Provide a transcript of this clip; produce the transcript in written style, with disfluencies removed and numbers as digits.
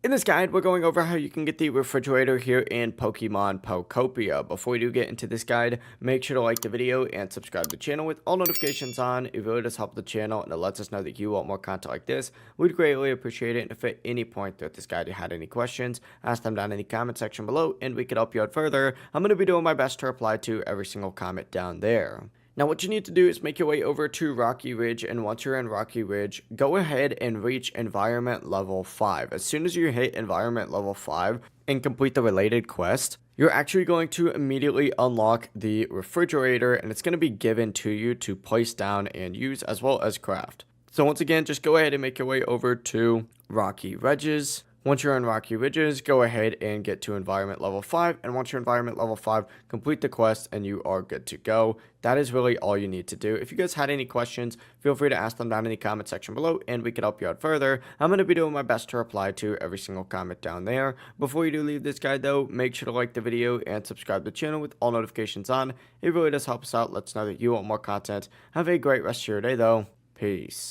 In this guide, we're going over how you can get the refrigerator here in Pokemon Pokopia. Before we do get into this guide, make sure to like the video and subscribe to the channel with all notifications on. It really does help the channel and it lets us know that you want more content like this. We'd greatly appreciate it. And if at any point throughout this guide you had any questions, ask them down in the comment section below and we could help you out further. I'm going to be doing my best to reply to every single comment down there. Now, what you need to do is make your way over to Rocky Ridge, and once you're in Rocky Ridge, go ahead and reach Environment Level 5. As soon as you hit Environment Level 5 and complete the related quest, you're actually going to immediately unlock the refrigerator, and it's going to be given to you to place down and use as well as craft. So once again, just go ahead and make your way over to Rocky Ridges. Once you're in Rocky Ridges, go ahead and get to Environment Level 5, and once you're Environment Level 5, complete the quest and you are good to go. That is really all you need to do. If you guys had any questions, feel free to ask them down in the comment section below and we can help you out further. I'm going to be doing my best to reply to every single comment down there. Before you do leave this guide though, make sure to like the video and subscribe to the channel with all notifications on. It really does help us out. Let's know that you want more content. Have a great rest of your day though. Peace.